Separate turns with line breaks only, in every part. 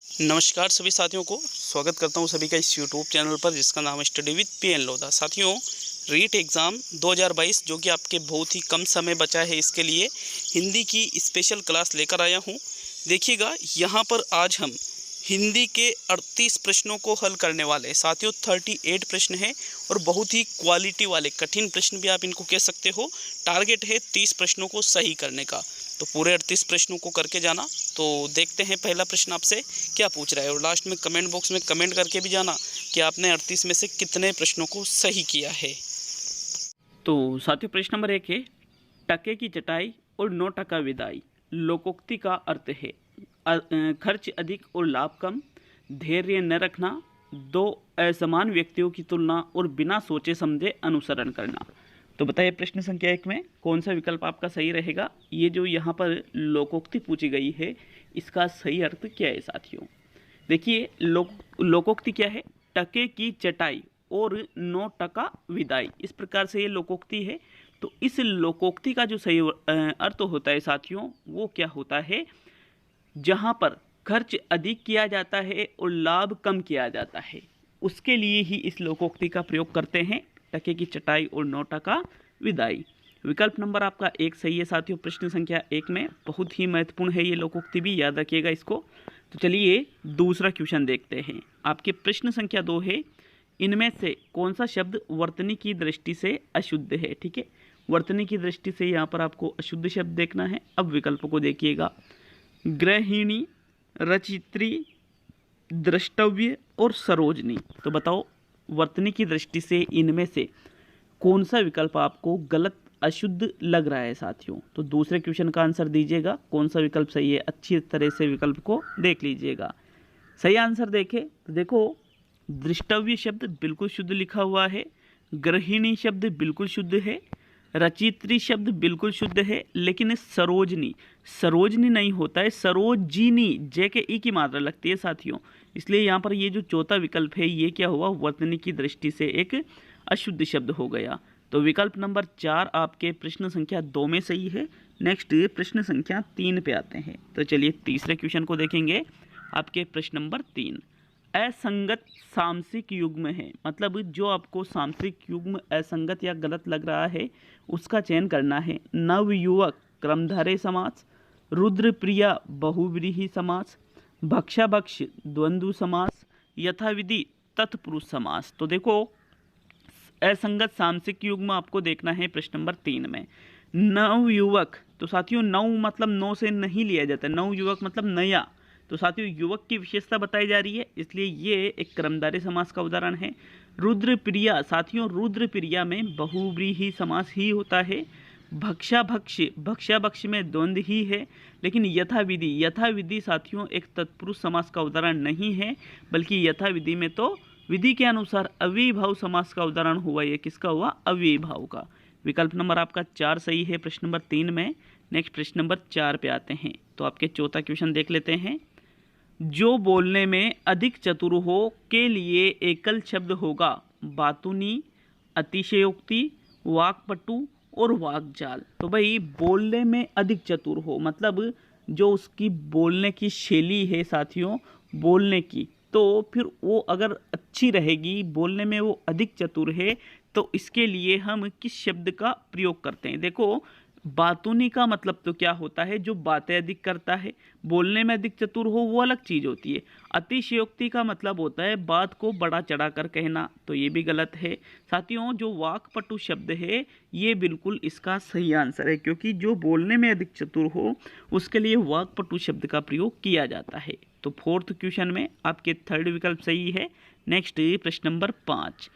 नमस्कार सभी साथियों को स्वागत करता हूं सभी का इस यूट्यूब चैनल पर जिसका नाम है स्टडी विद पीएन लोधा। साथियों, रीट एग्ज़ाम 2022 जो कि आपके बहुत ही कम समय बचा है, इसके लिए हिंदी की स्पेशल क्लास लेकर आया हूं। देखिएगा, यहां पर आज हम हिंदी के 38 प्रश्नों को हल करने वाले हैं। साथियों, 38 प्रश्न हैं और बहुत ही क्वालिटी वाले कठिन प्रश्न भी आप इनको कह सकते हो। टारगेट है 30 प्रश्नों को सही करने का, तो पूरे 38 प्रश्नों को करके जाना। तो देखते हैं पहला प्रश्न आपसे क्या पूछ रहा है, और लास्ट में कमेंट बॉक्स में कमेंट करके भी जाना कि आपने 38 में से कितने प्रश्नों को सही किया है। तो साथियों, प्रश्न नंबर 1 है, टके की चटाई और 9 टका विदाई लोकोक्ति का अर्थ है खर्च अधिक और लाभ कम, धैर्य न रखना, दो असमान व्यक्तियों की तुलना और बिना सोचे समझे अनुसरण करना। तो बताइए, प्रश्न संख्या 1 में कौन सा विकल्प आपका सही रहेगा। ये जो यहाँ पर लोकोक्ति पूछी गई है, इसका सही अर्थ क्या है साथियों। देखिए, लोकोक्ति क्या है, टके की चटाई और 9 टका विदाई, इस प्रकार से ये लोकोक्ति है। तो इस लोकोक्ति का जो सही अर्थ होता है साथियों, वो क्या होता है, जहाँ पर खर्च अधिक किया जाता है और लाभ कम किया जाता है, उसके लिए ही इस लोकोक्ति का प्रयोग करते हैं, टके की चटाई और 9 टका विदाई। विकल्प नंबर आपका 1 सही है साथियों। प्रश्न संख्या 1 में बहुत ही महत्वपूर्ण है ये लोकोक्ति भी, याद रखिएगा इसको। तो चलिए दूसरा क्वेश्चन देखते हैं। आपके प्रश्न संख्या 2 है, इनमें से कौन सा शब्द वर्तनी की दृष्टि से अशुद्ध है। ठीक है, वर्तनी की दृष्टि से यहाँ पर आपको अशुद्ध शब्द देखना है। अब विकल्प को देखिएगा, गृहिणी, रचित्री, द्रष्टव्य और सरोजनी। तो बताओ, वर्तनी की दृष्टि से इनमें से कौन सा विकल्प आपको गलत अशुद्ध लग रहा है साथियों। तो दूसरे क्वेश्चन का आंसर दीजिएगा, कौन सा विकल्प सही है। अच्छी तरह से विकल्प को देख लीजिएगा। सही आंसर देखें तो देखो, दृष्टव्य शब्द बिल्कुल शुद्ध लिखा हुआ है, गृहिणी शब्द बिल्कुल शुद्ध है, रचित्री शब्द बिल्कुल शुद्ध है, लेकिन सरोजनी सरोजनी नहीं होता है, सरोजिनी, जे के ई की मात्रा लगती है साथियों। इसलिए यहाँ पर ये जो चौथा विकल्प है, ये क्या हुआ, वर्तनी की दृष्टि से एक अशुद्ध शब्द हो गया। तो विकल्प नंबर 4 आपके प्रश्न संख्या 2 में सही है। नेक्स्ट प्रश्न संख्या 3 पे आते हैं। तो चलिए तीसरे क्वेश्चन को देखेंगे। आपके प्रश्न नंबर 3, असंगत सामसिक युग्म है, मतलब जो आपको सामसिक युग्म असंगत या गलत लग रहा है उसका चयन करना है। नवयुवक क्रमधारय समास, रुद्रप्रिया बहुव्रीहि समास, भक्षाभक्ष द्वंद्व समास, यथाविधि तत्पुरुष समास। तो देखो, असंगत सामसिक युग्म आपको देखना है प्रश्न नंबर 3 में। नवयुवक, तो साथियों नव मतलब 9 से नहीं लिया जाता, नवयुवक मतलब नया। तो साथियों युवक की विशेषता बताई जा रही है, इसलिए ये एक कर्मधारय समास का उदाहरण है। रुद्रप्रिया, साथियों रुद्रप्रिया में बहुव्रीहि समास ही होता है। भक्षाभक्ष, भक्षाभक्ष में द्वंद्व ही है। लेकिन यथाविधि, यथाविधि साथियों एक तत्पुरुष समास का उदाहरण नहीं है, बल्कि यथाविधि में तो विधि के अनुसार अव्ययीभाव समास का उदाहरण हुआ। ये किसका हुआ, अव्ययीभाव का। विकल्प नंबर आपका 4 सही है प्रश्न नंबर 3 में। नेक्स्ट प्रश्न नंबर 4 पे आते हैं। तो आपके चौथा क्वेश्चन देख लेते हैं। जो बोलने में अधिक चतुर हो के लिए एकल शब्द होगा, बातूनी, अतिशयोक्ति, वाक्पटु और वाकजाल। तो भाई, बोलने में अधिक चतुर हो मतलब जो उसकी बोलने की शैली है साथियों, बोलने की, तो फिर वो अगर अच्छी रहेगी, बोलने में वो अधिक चतुर है, तो इसके लिए हम किस शब्द का प्रयोग करते हैं। देखो, बातूनी का मतलब तो क्या होता है, जो बातें अधिक करता है। बोलने में अधिक चतुर हो वो अलग चीज़ होती है। अतिशयोक्ति का मतलब होता है बात को बड़ा चढ़ाकर कहना, तो ये भी गलत है साथियों। जो वाक्पटु शब्द है, ये बिल्कुल इसका सही आंसर है, क्योंकि जो बोलने में अधिक चतुर हो उसके लिए वाक्पटु शब्द का प्रयोग किया जाता है। तो फोर्थ क्वेश्चन में आपके थर्ड विकल्प सही है। नेक्स्ट प्रश्न नंबर 5,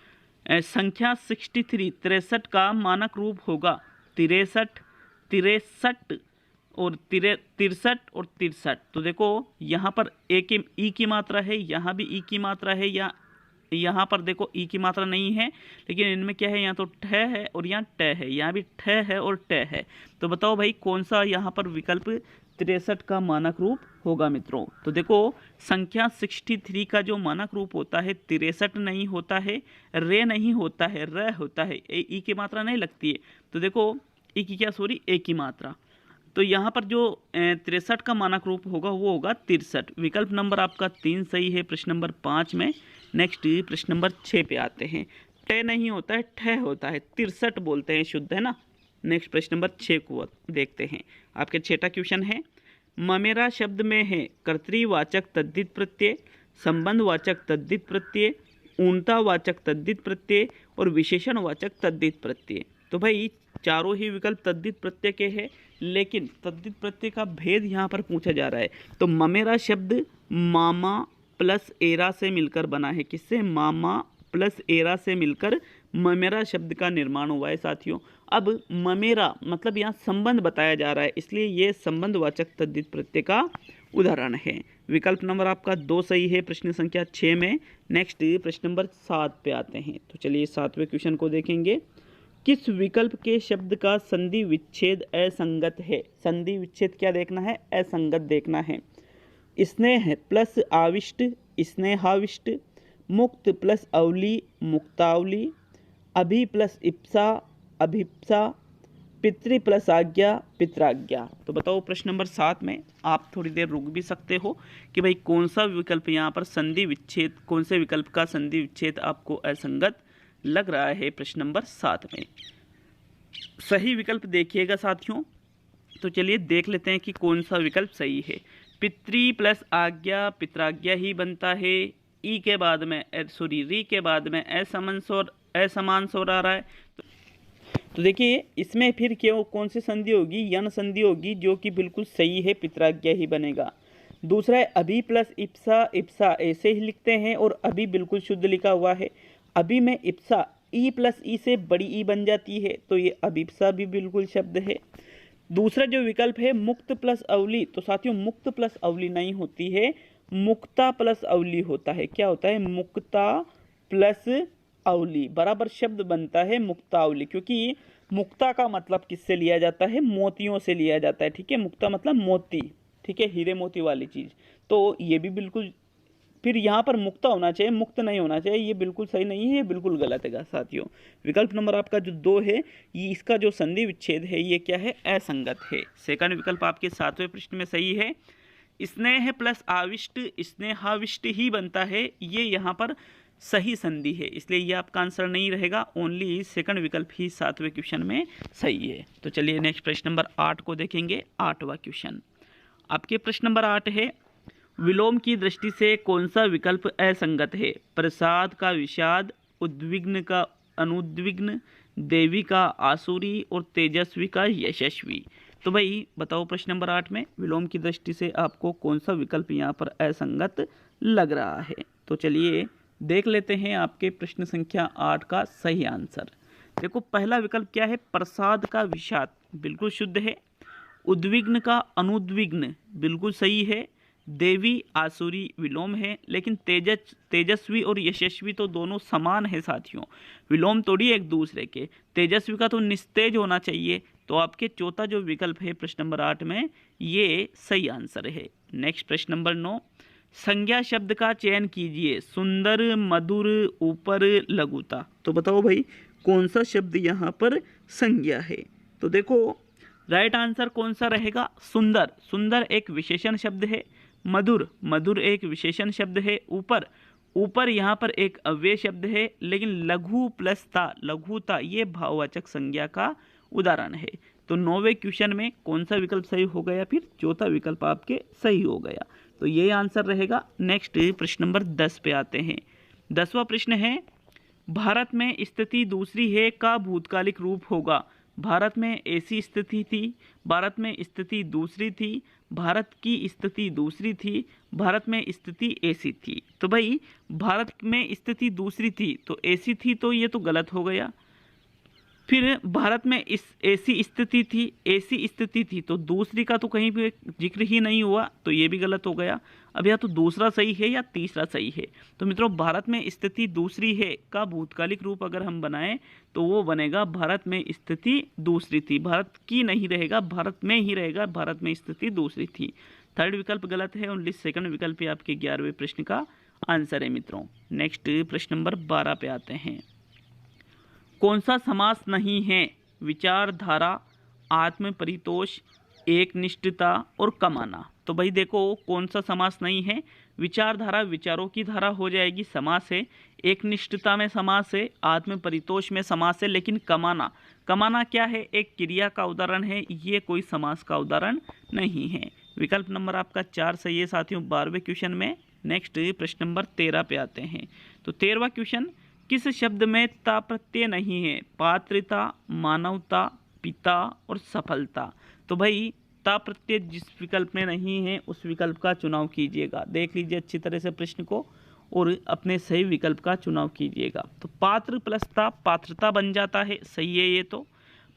संख्या 63 का मानक रूप होगा 63, 63 और 63 और 63। तो देखो, यहाँ पर ई की मात्रा है, यहाँ भी ई की मात्रा है, या यहाँ पर देखो ई की मात्रा नहीं है, लेकिन इनमें क्या है, यहाँ तो ठ है और यहाँ ट है, यहाँ भी ठ है और ट है। तो बताओ भाई, कौन सा यहाँ पर विकल्प 63 का मानक रूप होगा मित्रों। तो देखो, संख्या 63 का जो मानक रूप होता है 63 नहीं होता है, रे नहीं होता है, र होता है, ई की मात्रा नहीं लगती है। तो देखो, ई की क्या, सॉरी, ए की मात्रा। तो यहाँ पर जो 63 का मानक रूप होगा वो होगा 63। विकल्प नंबर आपका 3 सही है प्रश्न नंबर 5 में। नेक्स्ट प्रश्न नंबर 6 पे आते हैं। ट नहीं होता है, ठ होता है, 63 बोलते हैं, शुद्ध है ना। नेक्स्ट प्रश्न नंबर 6 को देखते हैं। आपके 6वां क्वेश्चन है, ममेरा शब्द में है कर्तृवाचक तद्धित प्रत्यय, संबंधवाचक तद्धित प्रत्यय, ऊनतावाचक तद्धित प्रत्यय और विशेषणवाचक तद्धित प्रत्यय। तो भाई चारों ही विकल्प तद्धित प्रत्यय के हैं, लेकिन तद्धित प्रत्यय का भेद यहाँ पर पूछा जा रहा है। तो ममेरा शब्द मामा प्लस एरा से मिलकर बना है। किससे? मामा प्लस एरा से मिलकर ममेरा शब्द का निर्माण हुआ है साथियों। अब ममेरा मतलब यहाँ संबंध बताया जा रहा है, इसलिए ये संबंधवाचक तद्धित प्रत्यय का उदाहरण है। विकल्प नंबर आपका 2 सही है प्रश्न संख्या 6 में। नेक्स्ट प्रश्न नंबर 7 पे आते हैं। तो चलिए 7वें क्वेश्चन को देखेंगे। किस विकल्प के शब्द का संधि विच्छेद असंगत है? संधि विच्छेद क्या देखना है? असंगत देखना है। स्नेह प्लस आविष्ट स्नेहाविष्ट, मुक्त प्लस अवली मुक्तावली, अभि प्लस इप्सा अभिप्सा, पितृ प्लस आज्ञा पित्राज्ञा। तो बताओ प्रश्न नंबर 7 में आप थोड़ी देर रुक भी सकते हो कि भाई कौन सा विकल्प यहाँ पर संधि विच्छेद, कौन से विकल्प का संधि विच्छेद आपको असंगत लग रहा है प्रश्न नंबर 7 में। सही विकल्प देखिएगा साथियों। तो चलिए देख लेते हैं कि कौन सा विकल्प सही है। पितृ प्लस आज्ञा पित्राज्ञा ही बनता है। ई के बाद में री के बाद में असमान स्वर आ रहा है। तो देखिए इसमें फिर क्यों कौन सी संधि होगी? यन संधि होगी, जो कि बिल्कुल सही है, पित्राज्ञा ही बनेगा। दूसरा है अभी प्लस इप्सा, इप्सा ऐसे ही लिखते हैं और अभी बिल्कुल शुद्ध लिखा हुआ है। अभी में इप्सा ई प्लस ई से बड़ी ई बन जाती है, तो ये अभिप्सा भी बिल्कुल शब्द है। दूसरा जो विकल्प है मुक्त प्लस अवली, तो साथियों मुक्त प्लस अवली नहीं होती है, मुक्ता प्लस अवली होता है। क्या होता है? मुक्ता प्लस अवली बराबर शब्द बनता है मुक्तावली, क्योंकि मुक्ता का मतलब किससे लिया जाता है? मोतियों से लिया जाता है। ठीक है, मुक्ता मतलब मोती, ठीक है, हीरे मोती वाली चीज़। तो ये भी बिल्कुल, फिर यहाँ पर मुक्ता होना चाहिए, मुक्त नहीं होना चाहिए, ये बिल्कुल सही नहीं है, ये बिल्कुल गलत है साथियों। विकल्प नंबर आपका जो 2 है, ये इसका जो संधि विच्छेद है ये क्या है? असंगत है। सेकंड विकल्प आपके 7वें प्रश्न में सही है। स्नेह प्लस आविष्ट स्नेहाविष्ट ही बनता है, ये यहाँ पर सही संधि है, इसलिए ये आपका आंसर नहीं रहेगा। ओनली सेकंड विकल्प ही 7वें क्वेश्चन में सही है। तो चलिए नेक्स्ट प्रश्न नंबर 8 को देखेंगे। 8वां क्वेश्चन आपके प्रश्न नंबर 8 है, विलोम की दृष्टि से कौन सा विकल्प असंगत है? प्रसाद का विषाद, उद्विग्न का अनुद्विग्न, देवी का आसुरी और तेजस्वी का यशस्वी। तो भाई बताओ प्रश्न नंबर 8 में विलोम की दृष्टि से आपको कौन सा विकल्प यहाँ पर असंगत लग रहा है? तो चलिए देख लेते हैं आपके प्रश्न संख्या 8 का सही आंसर। देखो पहला विकल्प क्या है? प्रसाद का विषाद बिल्कुल शुद्ध है। उद्विग्न का अनुद्विग्न बिल्कुल सही है। देवी आसुरी विलोम है, लेकिन तेजस्वी और यशस्वी तो दोनों समान है साथियों, विलोम तोड़ी एक दूसरे के। तेजस्वी का तो निस्तेज होना चाहिए। तो आपके चौथा जो विकल्प है प्रश्न नंबर 8 में, ये सही आंसर है। नेक्स्ट प्रश्न नंबर 9, संज्ञा शब्द का चयन कीजिए। सुंदर, मधुर, ऊपर, लघुता। तो बताओ भाई कौन सा शब्द यहाँ पर संज्ञा है? तो देखो राइट आंसर कौन सा रहेगा? सुंदर। सुंदर एक विशेषण शब्द है। मधुर, मधुर एक विशेषण शब्द है। ऊपर, ऊपर यहाँ पर एक अव्यय शब्द है। लेकिन लघु प्लस ता, लघुता, ये भाववाचक संज्ञा का उदाहरण है। तो 9वें क्वेश्चन में कौन सा विकल्प सही हो गया? फिर चौथा विकल्प आपके सही हो गया, तो ये आंसर रहेगा। नेक्स्ट प्रश्न नंबर 10 पे आते हैं। 10वां प्रश्न है, भारत में स्थिति दूसरी है का भूतकालिक रूप होगा। भारत में ऐसी स्थिति थी, भारत में स्थिति दूसरी थी, भारत की स्थिति दूसरी थी, भारत में स्थिति ऐसी थी। तो भाई भारत में स्थिति दूसरी थी तो ऐसी थी, तो ये तो गलत हो गया। फिर भारत में इस ऐसी स्थिति थी, ऐसी स्थिति थी, तो दूसरी का तो कहीं भी जिक्र ही नहीं हुआ, तो ये भी गलत हो गया। अब या तो दूसरा सही है या तीसरा सही है। तो मित्रों भारत में स्थिति दूसरी है का भूतकालिक रूप अगर हम बनाएं तो वो बनेगा भारत में स्थिति दूसरी थी। भारत की नहीं रहेगा, भारत में ही रहेगा, भारत में स्थिति दूसरी थी। थर्ड विकल्प गलत है। ओनली सेकंड विकल्प ही आपके 11वें प्रश्न का आंसर है मित्रों। नेक्स्ट प्रश्न नंबर 12 पे आते हैं। कौन सा समास नहीं है? विचारधारा, आत्म परितोष, एकनिष्ठता और कमाना। तो भाई देखो कौन सा समास नहीं है, विचारधारा विचारों की धारा हो जाएगी, समास है। एकनिष्ठता में समास है, आत्म परितोष में समास है, लेकिन कमाना, कमाना क्या है, एक क्रिया का उदाहरण है, ये कोई समास का उदाहरण नहीं है। विकल्प नंबर आपका 4 सही है साथियों 12वें क्वेश्चन में। नेक्स्ट प्रश्न नंबर 13 पे आते हैं। तो 13वां क्वेश्चन, किस शब्द में ता प्रत्यय नहीं है, पात्रता, मानवता, पिता और सफलता। तो भाई ता प्रत्यय जिस विकल्प में नहीं है उस विकल्प का चुनाव कीजिएगा। देख लीजिए अच्छी तरह से प्रश्न को और अपने सही विकल्प का चुनाव कीजिएगा। तो पात्र प्लस ता पात्रता बन जाता है, सही है ये तो।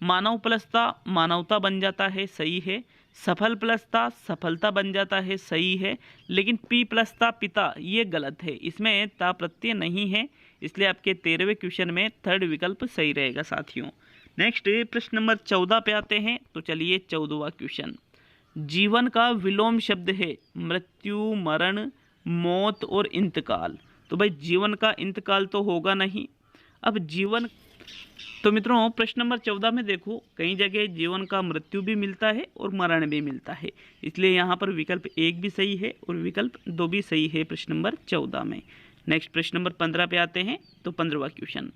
मानव प्लस ता मानवता बन जाता है, सही है। सफल प्लस ता सफलता बन जाता है, सही है। लेकिन पी प्लस ता पिता ये गलत है, इसमें ता प्रत्यय नहीं है, इसलिए आपके 13वें क्वेश्चन में थर्ड विकल्प सही रहेगा साथियों। नेक्स्ट प्रश्न नंबर 14 पे आते हैं। तो चलिए 14वां क्वेश्चन, जीवन का विलोम शब्द है मृत्यु, मरण, मौत और इंतकाल। तो भाई जीवन का इंतकाल तो होगा नहीं। अब जीवन, तो मित्रों प्रश्न नंबर 14 में देखो कई जगह जीवन का मृत्यु भी मिलता है और मरण भी मिलता है, इसलिए यहाँ पर विकल्प 1 भी सही है और विकल्प 2 भी सही है प्रश्न नंबर 14 में। नेक्स्ट प्रश्न नंबर 15 पे आते हैं। तो 15वां क्वेश्चन,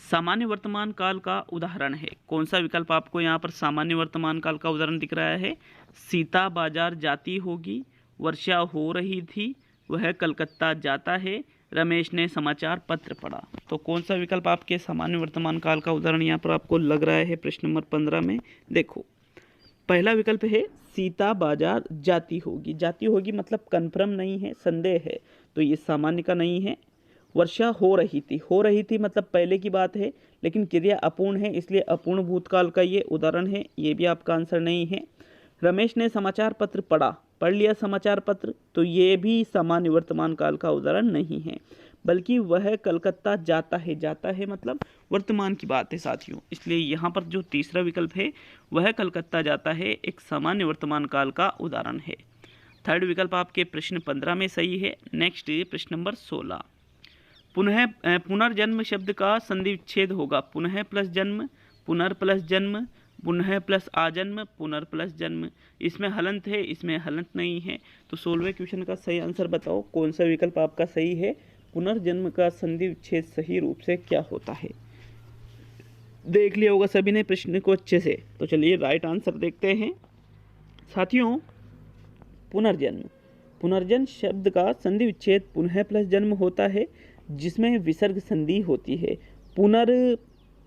सामान्य वर्तमान काल का उदाहरण है। कौन सा विकल्प आपको यहाँ पर सामान्य वर्तमान काल का उदाहरण दिख रहा है, सीता बाजार जाती होगी, वर्षा हो रही थी, वह कलकत्ता जाता है, रमेश ने समाचार पत्र पढ़ा। तो कौन सा विकल्प आपके सामान्य वर्तमान काल का उदाहरण यहाँ पर आपको लग रहा है प्रश्न नंबर 15 में। देखो पहला विकल्प है सीता बाजार जाती होगी, जाती होगी मतलब कन्फर्म नहीं है, संदेह है, तो ये सामान्य का नहीं है। वर्षा हो रही थी मतलब पहले की बात है, लेकिन क्रिया अपूर्ण है, इसलिए अपूर्ण भूतकाल का ये उदाहरण है, ये भी आपका आंसर नहीं है। रमेश ने समाचार पत्र पढ़ लिया समाचार पत्र, तो ये भी सामान्य वर्तमान काल का उदाहरण नहीं है, बल्कि वह कलकत्ता जाता है मतलब वर्तमान की बात है साथियों, इसलिए यहाँ पर जो तीसरा विकल्प है वह कलकत्ता जाता है एक सामान्य वर्तमान काल का उदाहरण है। थर्ड विकल्प आपके प्रश्न 15 में सही है। नेक्स्ट प्रश्न नंबर 16, पुनर्जन्म शब्द का संधि विच्छेद होगा, पुनः प्लस जन्म, पुनर् प्लस जन्म, पुनः प्लस आजन्म, पुनर् प्लस जन्म। इसमें हलंत है, इसमें हलंत नहीं है, तो 16वें क्वेश्चन का सही आंसर बताओ कौन सा विकल्प आपका सही है, पुनर्जन्म का संधि विच्छेद सही रूप से क्या होता है। देख लिया होगा सभी ने प्रश्न को अच्छे से, तो चलिए राइट आंसर देखते हैं साथियों। पुनर्जन्म शब्द का संधि विच्छेद पुनः प्लस जन्म होता है, जिसमें विसर्ग संधि होती है।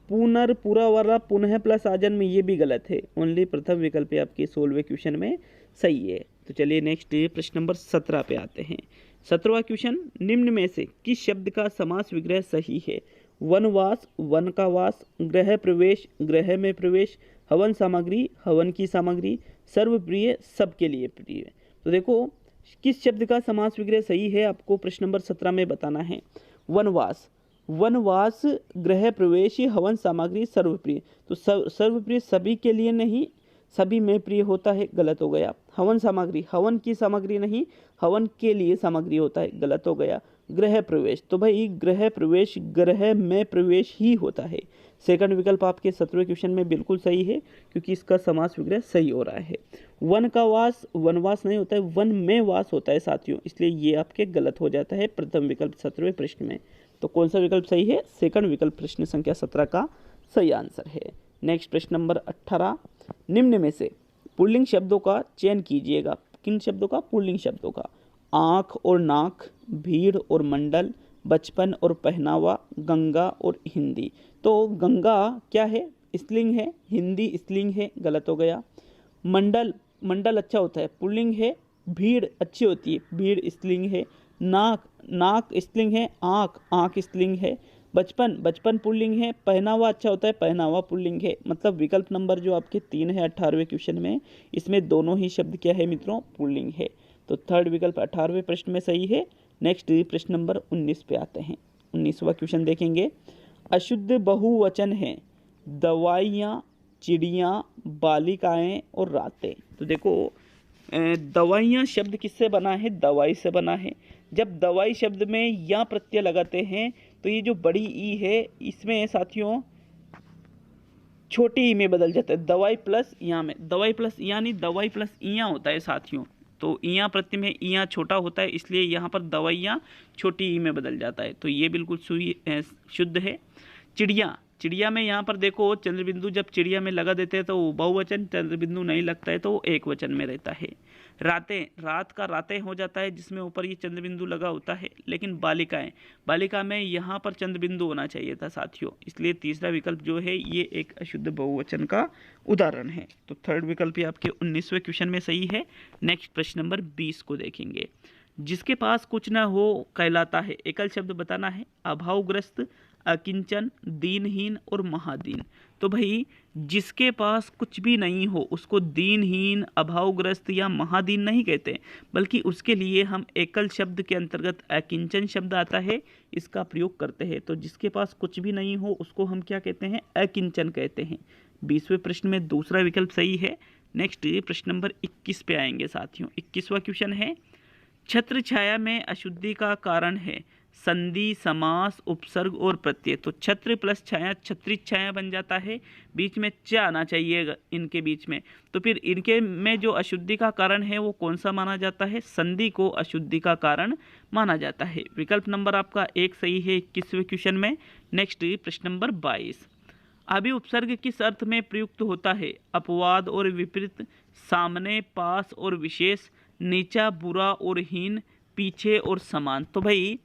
पुनर पूरा वाला पुनः प्लस आजन्म ये भी गलत है, ओनली प्रथम विकल्प आपके 16वें क्वेश्चन में सही है। तो चलिए नेक्स्ट प्रश्न नंबर 17 पे आते हैं। 17वां क्वेश्चन, निम्न में से किस शब्द का समास विग्रह सही है, वनवास, वन का वास, गृह प्रवेश, गृह में प्रवेश, हवन सामग्री, हवन की सामग्री, सर्वप्रिय, सबके लिए प्रिय। तो देखो किस शब्द का समास विग्रह सही है आपको प्रश्न नंबर 17 में बताना है। वनवास, गृह प्रवेश, हवन सामग्री, सर्वप्रिय। तो सर्वप्रिय सभी के लिए नहीं, सभी में प्रिय होता है, गलत हो गया। हवन सामग्री, हवन की सामग्री नहीं, हवन के लिए सामग्री होता है, गलत हो गया। गृह प्रवेश, तो भाई गृह प्रवेश गृह में प्रवेश ही होता है। सेकंड विकल्प आपके 17वें क्वेश्चन में बिल्कुल सही है, क्योंकि इसका समास विग्रह सही हो रहा है। वन का वास, वनवास नहीं होता है, वन में वास होता है साथियों, इसलिए ये आपके गलत हो जाता है प्रथम विकल्प 17वें प्रश्न में। तो कौन सा विकल्प सही है, सेकंड विकल्प प्रश्न संख्या 17 का सही आंसर है। नेक्स्ट प्रश्न नंबर 18, निम्न में से पुल्लिंग शब्दों का चयन कीजिएगा। किन शब्दों का, पुल्लिंग शब्दों का। आँख और नाक, भीड़ और मंडल, बचपन और पहनावा, गंगा और हिंदी। तो गंगा क्या है, स्त्रीलिंग है, हिंदी स्त्रीलिंग है, गलत हो गया। मंडल अच्छा होता है, पुल्लिंग है। भीड़ अच्छी होती है, भीड़ स्त्रीलिंग है। नाक स्त्रीलिंग है, आँख स्त्रीलिंग है। बचपन पुल्लिंग है। पहनावा अच्छा होता है, पहनावा पुल्लिंग है। मतलब विकल्प नंबर जो आपके 3 है 18वें क्वेश्चन में, इसमें दोनों ही शब्द क्या है मित्रों, पुल्लिंग है। तो थर्ड विकल्प 18वें प्रश्न में सही है। नेक्स्ट प्रश्न नंबर 19 पे आते हैं। 19वां क्वेश्चन देखेंगे। अशुद्ध बहुवचन है, दवाइयाँ, चिड़ियाँ, बालिकाएं और रातें। तो देखो दवाइयाँ शब्द किससे बना है, दवाई से बना है। जब दवाई शब्द में या प्रत्यय लगाते हैं तो ये जो बड़ी ई है इसमें साथियों छोटी ई में बदल जाता है। दवाई प्लस इया में, दवाई प्लस इया नहीं, दवाई प्लस इया होता है साथियों। तो इया प्रत्यय में इया छोटा होता है, इसलिए यहाँ पर दवाइयाँ छोटी ई में बदल जाता है। तो ये बिल्कुल शुद्ध है। चिड़िया, चिड़िया में यहाँ पर देखो चंद्रबिंदु जब चिड़िया में लगा देते हैं तो वो बहुवचन, चंद्रबिंदु नहीं लगता है तो वो एक वचन में रहता है। रातें, रात का रातें हो जाता है जिसमें ऊपर ये चंद्रबिंदु लगा होता है। लेकिन बालिकाएं, बालिका में यहाँ पर चंद्रबिंदु होना चाहिए था साथियों, इसलिए तीसरा विकल्प जो है ये एक अशुद्ध बहुवचन का उदाहरण है। तो थर्ड विकल्प ये आपके 19वें क्वेश्चन में सही है। नेक्स्ट प्रश्न नंबर 20 को देखेंगे। जिसके पास कुछ न हो कहलाता है, एकल शब्द बताना है। अभावग्रस्त, अकिंचन, दीनहीन और महादीन। तो भाई जिसके पास कुछ भी नहीं हो उसको दीनहीन, अभावग्रस्त या महादीन नहीं कहते, बल्कि उसके लिए हम एकल शब्द के अंतर्गत अकिंचन शब्द आता है, इसका प्रयोग करते हैं। तो जिसके पास कुछ भी नहीं हो उसको हम क्या कहते हैं? अकिंचन कहते हैं। 20वें प्रश्न में दूसरा विकल्प सही है। नेक्स्ट प्रश्न नंबर 21 पे आएंगे साथियों। 21वां क्वेश्चन है, छत्र छाया में अशुद्धि का कारण है संधि, समास, उपसर्ग और प्रत्यय। तो छत्र प्लस छाया छत्रित छाया बन जाता है, बीच में च आना चाहिए इनके बीच में। तो फिर इनके में जो अशुद्धि का कारण है वो कौन सा माना जाता है? संधि को अशुद्धि का कारण माना जाता है। विकल्प नंबर आपका 1 सही है 21वें क्वेश्चन में। नेक्स्ट प्रश्न नंबर 22, अभी उपसर्ग किस अर्थ में प्रयुक्त होता है? अपवाद और विपरीत, सामने, पास और विशेष, नीचा, बुरा और हीन, पीछे और समान। तो भाई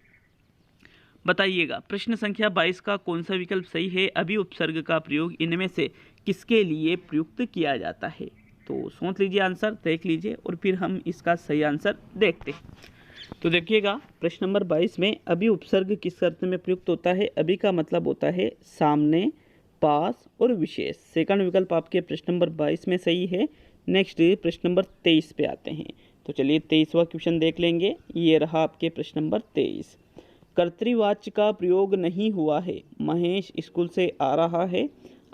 बताइएगा प्रश्न संख्या 22 का कौन सा विकल्प सही है? अभी उपसर्ग का प्रयोग इनमें से किसके लिए प्रयुक्त किया जाता है? तो सोच लीजिए, आंसर देख लीजिए और फिर हम इसका सही आंसर देखते हैं। तो देखिएगा प्रश्न नंबर 22 में अभी उपसर्ग किस अर्थ में प्रयुक्त होता है? अभी का मतलब होता है सामने, पास और विशेष। सेकंड विकल्प आपके प्रश्न नंबर 22 में सही है। नेक्स्ट प्रश्न नंबर 23 पे आते हैं। तो चलिए 23वां क्वेश्चन देख लेंगे। ये रहा आपके प्रश्न नंबर 23। कर्तृवाच्य का प्रयोग नहीं हुआ है। महेश स्कूल से आ रहा है,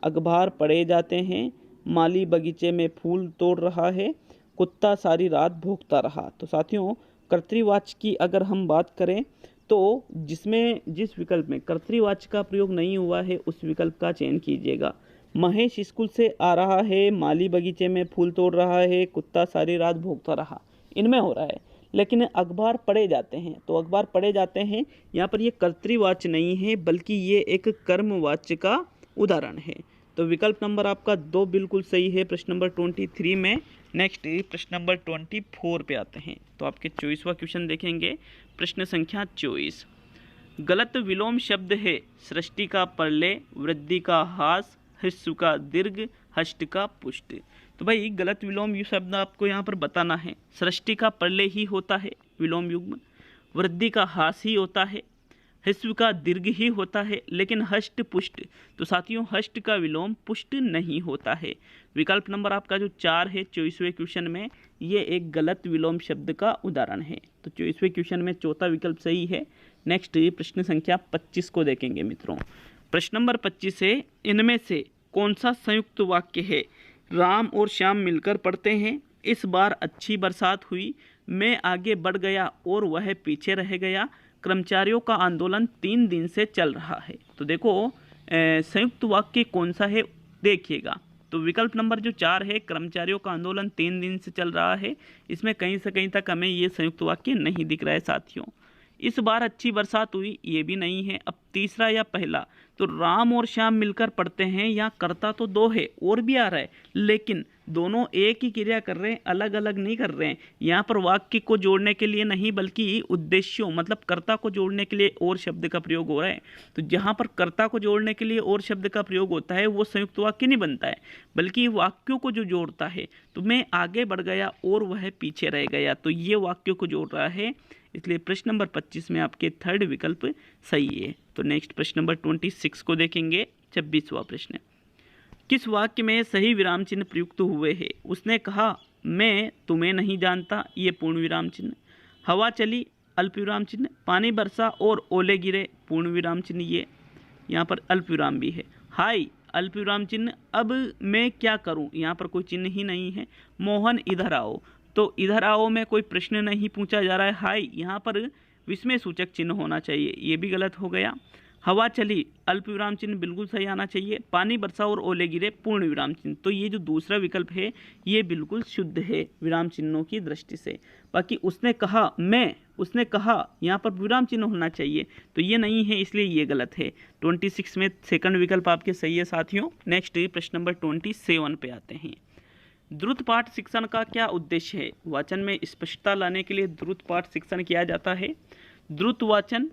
अखबार पढ़े जाते हैं, माली बगीचे में फूल तोड़ रहा है, कुत्ता सारी रात भौंकता रहा। तो साथियों कर्तृवाच्य की अगर हम बात करें तो जिस विकल्प में कर्तृवाच्य का प्रयोग नहीं हुआ है उस विकल्प का चयन कीजिएगा। महेश स्कूल से आ रहा है, माली बगीचे में फूल तोड़ रहा है, कुत्ता सारी रात भौंकता रहा, इनमें हो रहा है। लेकिन अखबार पढ़े जाते हैं, तो अखबार पढ़े जाते हैं यहाँ पर ये कर्तृवाच्य नहीं है बल्कि ये एक कर्मवाच्य का उदाहरण है। तो विकल्प नंबर आपका 2 बिल्कुल सही है प्रश्न नंबर 23 में। नेक्स्ट प्रश्न नंबर 24 पे आते हैं। तो आपके 24वां क्वेश्चन देखेंगे। प्रश्न संख्या 24, गलत विलोम शब्द है सृष्टि का प्रलय, वृद्धि का हास, ह्रस्व का दीर्घ, हष्ट का पुष्ट। तो भाई गलत विलोम युग शब्द आपको यहाँ पर बताना है। सृष्टि का प्रलय ही होता है विलोम युग्म, वृद्धि का हास ही होता है, ह्रस्व का दीर्घ ही होता है, लेकिन हष्ट पुष्ट, तो साथियों हष्ट का विलोम पुष्ट नहीं होता है। विकल्प नंबर आपका जो 4 है 24वें क्वेश्चन में, ये एक गलत विलोम शब्द का उदाहरण है। तो 24वें क्वेश्चन में चौथा विकल्प सही है। नेक्स्ट प्रश्न संख्या 25 को देखेंगे मित्रों। प्रश्न नंबर 25 है, इनमें से कौन सा संयुक्त वाक्य है? राम और श्याम मिलकर पढ़ते हैं, इस बार अच्छी बरसात हुई, मैं आगे बढ़ गया और वह पीछे रह गया, कर्मचारियों का आंदोलन 3 दिन से चल रहा है। तो देखो संयुक्त वाक्य कौन सा है देखिएगा। तो विकल्प नंबर जो 4 है, कर्मचारियों का आंदोलन 3 दिन से चल रहा है, इसमें कहीं से कहीं तक हमें ये संयुक्त वाक्य नहीं दिख रहा है साथियों। इस बार अच्छी बरसात हुई, ये भी नहीं है। अब तीसरा या पहला, तो राम और श्याम मिलकर पढ़ते हैं, यहाँ कर्ता तो 2 है और भी आ रहा है, लेकिन दोनों एक ही क्रिया कर रहे हैं, अलग अलग नहीं कर रहे हैं। यहाँ पर वाक्य को जोड़ने के लिए नहीं बल्कि उद्देश्यों मतलब कर्ता को जोड़ने के लिए और शब्द का प्रयोग हो रहा है। तो जहाँ पर कर्ता को जोड़ने के लिए और शब्द का प्रयोग होता है वो संयुक्त वाक्य नहीं बनता है, बल्कि वाक्यों को जो जोड़ता है। तो मैं आगे बढ़ गया और वह पीछे रह गया, तो ये वाक्यों को जोड़ रहा है, इसलिए प्रश्न नंबर 25 में आपके थर्ड विकल्प सही है। तो नेक्स्ट प्रश्न नंबर 26 को देखेंगे। 26वां प्रश्न, किस वाक्य में सही विराम चिन्ह प्रयुक्त हुए हैं? उसने कहा मैं तुम्हें नहीं जानता, ये पूर्ण विराम चिन्ह। हवा चली, अल्प विराम चिन्ह। पानी बरसा और ओले गिरे, पूर्ण विराम चिन्ह। ये यहाँ पर अल्प विराम भी है। हाय, अल्प विराम चिन्ह। अब मैं क्या करूँ, यहाँ पर कोई चिन्ह ही नहीं है। मोहन इधर आओ, तो इधर आओ में कोई प्रश्न नहीं पूछा जा रहा है। हाय यहाँ पर विस्मय सूचक चिन्ह होना चाहिए, ये भी गलत हो गया। हवा चली अल्प विराम चिन्ह बिल्कुल सही आना चाहिए। पानी बरसा और ओले गिरे पूर्ण विराम चिन्ह। तो ये जो दूसरा विकल्प है ये बिल्कुल शुद्ध है विराम चिन्हों की दृष्टि से। बाकी उसने कहा उसने कहा यहाँ पर विराम चिन्ह होना चाहिए, तो ये नहीं है, इसलिए ये गलत है। 26 में सेकंड विकल्प आपके सही है साथियों। नेक्स्ट प्रश्न नंबर 27 पे आते हैं। द्रुत पाठ शिक्षण का क्या उद्देश्य है? वाचन में स्पष्टता लाने के लिए द्रुत पाठ शिक्षण किया जाता है। द्रुत वाचन,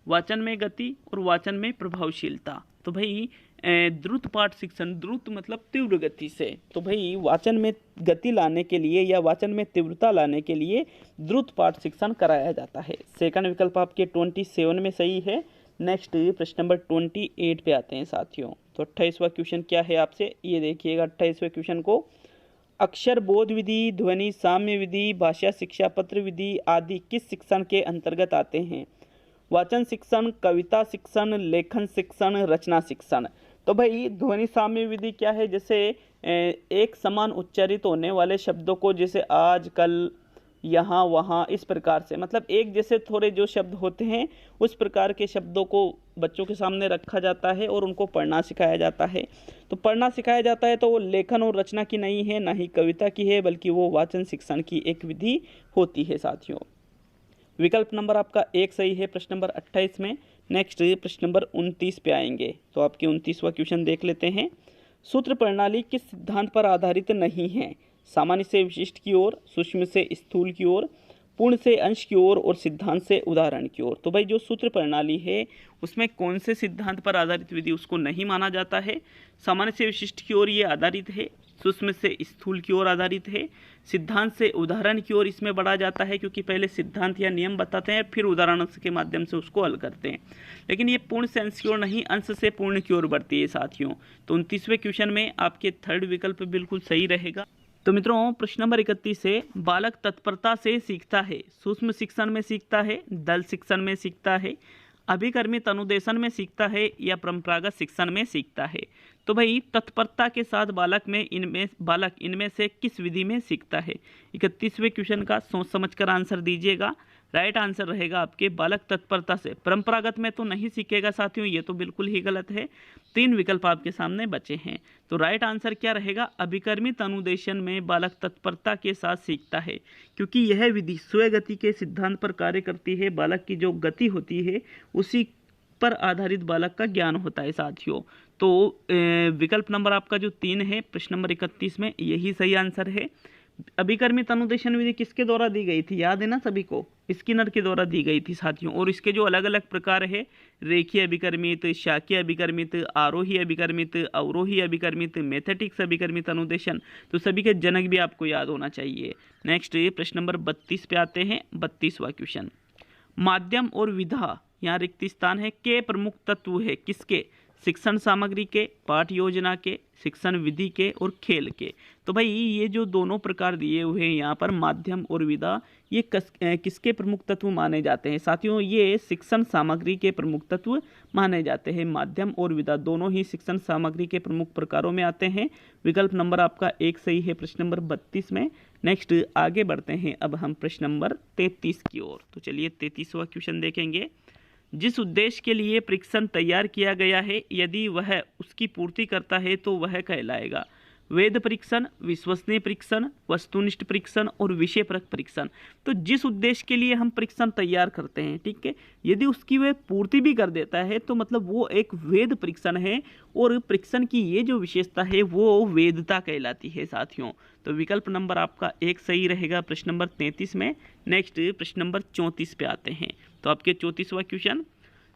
वाचन में गति और वाचन में प्रभावशीलता। तो भाई द्रुत पाठ शिक्षण, द्रुत मतलब तीव्र गति से, तो भाई वाचन में गति लाने के लिए या वाचन में तीव्रता लाने के लिए द्रुत पाठ शिक्षण कराया जाता है। सेकंड विकल्प आपके 27 में सही है। नेक्स्ट प्रश्न नंबर 28 पे आते हैं साथियों। तो 28वां क्वेश्चन क्या है आपसे, ये देखिएगा 28वें क्वेश्चन को। अक्षर बोध विधि, ध्वनि साम्य विधि, भाषा शिक्षा पत्र विधि आदि किस शिक्षण के अंतर्गत आते हैं? वाचन शिक्षण, कविता शिक्षण, लेखन शिक्षण, रचना शिक्षण। तो भाई ध्वनि साम्य विधि क्या है? जैसे एक समान उच्चारित होने वाले शब्दों को, जैसे आज, कल, यहाँ, वहाँ, इस प्रकार से, मतलब एक जैसे थोड़े जो शब्द होते हैं उस प्रकार के शब्दों को बच्चों के सामने रखा जाता है और उनको पढ़ना सिखाया जाता है। तो पढ़ना सिखाया जाता है तो वो लेखन और रचना की नहीं है, ना ही कविता की है, बल्कि वो वाचन शिक्षण की एक विधि होती है साथियों। विकल्प नंबर आपका 1 सही है प्रश्न नंबर 28 में। नेक्स्ट प्रश्न नंबर 29 पे आएंगे। तो आपके 29वां क्वेश्चन देख लेते हैं। सूत्र प्रणाली किस सिद्धांत पर आधारित नहीं है? सामान्य से विशिष्ट की ओर, सूक्ष्म से स्थूल की ओर, पूर्ण से अंश की ओर और सिद्धांत से उदाहरण की ओर। तो भाई जो सूत्र प्रणाली है उसमें कौन से सिद्धांत पर आधारित विधि उसको नहीं माना जाता है? सामान्य से विशिष्ट की ओर ये आधारित है, सूक्ष्म से स्थूल की ओर आधारित है, सिद्धांत से उदाहरण की ओर इसमें बढ़ा जाता है, क्योंकि पहले सिद्धांत या नियम बताते हैं फिर उदाहरण के माध्यम से उसको हल करते हैं। लेकिन ये पूर्ण से अंश की ओर नहीं, अंश से पूर्ण की ओर बढ़ती है साथियों। तो 29वें क्वेश्चन में आपके थर्ड विकल्प बिल्कुल सही रहेगा। तो मित्रों प्रश्न नंबर 31 से, बालक तत्परता से सीखता है, सूक्ष्म शिक्षण में सीखता है, दल शिक्षण में सीखता है, अभिकर्मित अनुदेशन में सीखता है या परंपरागत शिक्षण में सीखता है? तो भाई तत्परता के साथ बालक इनमें से किस विधि में सीखता है? 31वें क्वेश्चन का सोच समझकर आंसर दीजिएगा। राइट आंसर रहेगा आपके बालक तत्परता से। परंपरागत में तो नहीं सीखेगा साथियों, ये तो बिल्कुल ही गलत है। 3 विकल्प आपके सामने बचे हैं। तो राइट आंसर क्या रहेगा? अभिकर्मित अनुदेशन में बालक तत्परता के साथ सीखता है, क्योंकि यह विधि स्वगति के सिद्धांत पर कार्य करती है। बालक की जो गति होती है उसी पर आधारित बालक का ज्ञान होता है साथियों। तो विकल्प नंबर आपका जो 3 है प्रश्न नंबर 31 में, यही सही आंसर है। अभिकर्मित अनुदेशन विधि किसके द्वारा दी गई थी? याद है ना सभी को? स्किनर के द्वारा दी गई थी साथियों। और इसके जो अलग अलग प्रकार है, रेखीय अभिकर्मित, शाकीय अभिकर्मित, आरोही अभिकर्मित, अवरोही अभिकर्मित, मैथेटिक्स अभिकर्मित अनुदेशन, तो सभी के जनक भी आपको याद होना चाहिए। नेक्स्ट प्रश्न नंबर 32 पे आते हैं। 32वां क्वेश्चन, माध्यम और विधा, यहाँ रिक्त स्थान है, के प्रमुख तत्व है किसके? शिक्षण सामग्री के, पाठ योजना के, शिक्षण विधि के और खेल के। तो भाई ये जो दोनों प्रकार दिए हुए हैं यहाँ पर, माध्यम और विधा, ये किसके प्रमुख तत्व माने जाते हैं साथियों? ये शिक्षण सामग्री के प्रमुख तत्व माने जाते हैं। माध्यम और विधा दोनों ही शिक्षण सामग्री के प्रमुख प्रकारों में आते हैं। विकल्प नंबर आपका 1 सही है प्रश्न नंबर 32 में। नेक्स्ट आगे बढ़ते हैं अब हम प्रश्न नंबर 33 की ओर। तो चलिए 33वां क्वेश्चन देखेंगे। जिस उद्देश्य के लिए परीक्षण तैयार किया गया है, यदि वह उसकी पूर्ति करता है तो वह कहलाएगा वेद परीक्षण, विश्वसनीय परीक्षण, वस्तुनिष्ठ परीक्षण और विषयपरक परीक्षण। तो जिस उद्देश्य के लिए हम परीक्षण तैयार करते हैं, ठीक है, यदि उसकी वह पूर्ति भी कर देता है तो मतलब वो एक वेद परीक्षण है। और परीक्षण की ये जो विशेषता है वो वेदता कहलाती है साथियों। तो विकल्प नंबर आपका 1 सही रहेगा प्रश्न नंबर 33 में। नेक्स्ट प्रश्न नंबर 34 पे आते हैं। तो आपके 34वां क्वेश्चन,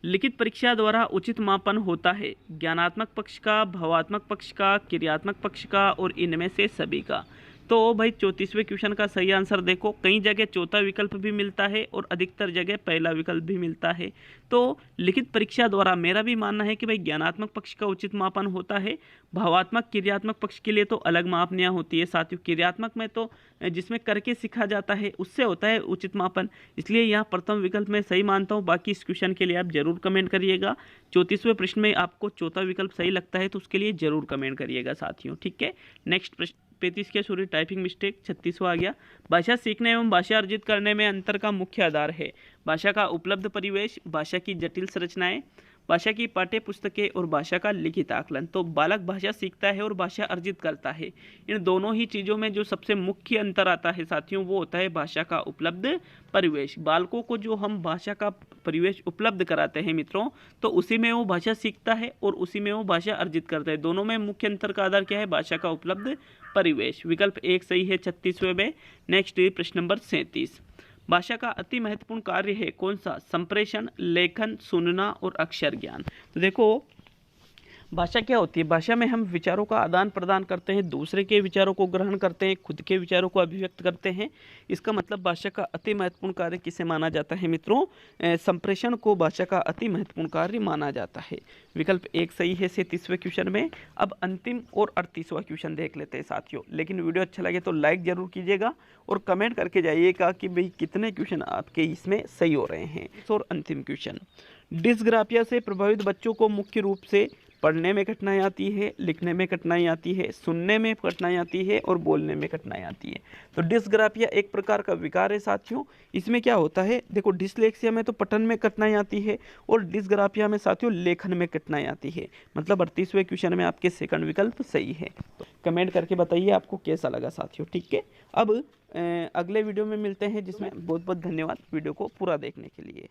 लिखित परीक्षा द्वारा उचित मापन होता है ज्ञानात्मक पक्ष का, भावात्मक पक्ष का, क्रियात्मक पक्ष का और इनमें से सभी का। तो भाई 34वें क्वेश्चन का सही आंसर देखो, कई जगह चौथा विकल्प भी मिलता है और अधिकतर जगह पहला विकल्प भी मिलता है। तो लिखित परीक्षा द्वारा मेरा भी मानना है कि भाई ज्ञानात्मक पक्ष का उचित मापन होता है। भावात्मक क्रियात्मक पक्ष के लिए तो अलग मापनियाँ होती है साथियों। क्रियात्मक में तो जिसमें करके सीखा जाता है उससे होता है उचित मापन, इसलिए यहाँ प्रथम विकल्प में सही मानता हूँ। बाकी इस क्वेश्चन के लिए आप जरूर कमेंट करिएगा। 34वें प्रश्न में आपको चौथा विकल्प सही लगता है तो उसके लिए जरूर कमेंट करिएगा साथियों, ठीक है। नेक्स्ट प्रश्न 35 के सॉरी टाइपिंग मिस्टेक 36वां आ गया। भाषा सीखने एवं भाषा अर्जित करने में अंतर का मुख्य आधार है भाषा का उपलब्ध परिवेश, भाषा की जटिल संरचनाएं, भाषा की पाठ्य पुस्तकें और भाषा का लिखित आकलन। तो बालक भाषा सीखता है और भाषा अर्जित करता है। इन दोनों ही चीज़ों में जो सबसे मुख्य अंतर आता है साथियों, वो होता है भाषा का उपलब्ध परिवेश। बालकों को जो हम भाषा का परिवेश उपलब्ध कराते हैं मित्रों, तो उसी में वो भाषा सीखता है और उसी में वो भाषा अर्जित करता है। दोनों में मुख्य अंतर का आधार क्या है? भाषा का उपलब्ध परिवेश। विकल्प 1 सही है 36वें में। नेक्स्ट प्रश्न नंबर 37। भाषा का अति महत्वपूर्ण कार्य है कौन सा? संप्रेषण, लेखन, सुनना और अक्षर ज्ञान। तो देखो भाषा क्या होती है? भाषा में हम विचारों का आदान प्रदान करते हैं, दूसरे के विचारों को ग्रहण करते हैं, खुद के विचारों को अभिव्यक्त करते हैं। इसका मतलब भाषा का अति महत्वपूर्ण कार्य किसे माना जाता है मित्रों? संप्रेषण को भाषा का अति महत्वपूर्ण कार्य माना जाता है। विकल्प 1 सही है 37वें क्वेश्चन में। अब अंतिम और 38वां क्वेश्चन देख लेते हैं साथियों। लेकिन वीडियो अच्छा लगे तो लाइक जरूर कीजिएगा और कमेंट करके जाइएगा कि भाई कितने क्वेश्चन आपके इसमें सही हो रहे हैं। और अंतिम क्वेश्चन, डिस्ग्राफिया से प्रभावित बच्चों को मुख्य रूप से पढ़ने में कठिनाई आती है, लिखने में कठिनाई आती है, सुनने में कठिनाई आती है और बोलने में कठिनाई आती है। तो डिस्ग्राफिया एक प्रकार का विकार है साथियों। इसमें क्या होता है? देखो डिस्लेक्सिया में तो पठन में कठिनाई आती है और डिस्ग्राफिया में साथियों लेखन में कठिनाई आती है। मतलब 38वें क्वेश्चन में आपके सेकंड विकल्प सही है। तो कमेंट करके बताइए आपको कैसा लगा साथियों। ठीक है, अब अगले वीडियो में मिलते हैं, जिसमें बहुत बहुत धन्यवाद वीडियो को पूरा देखने के लिए।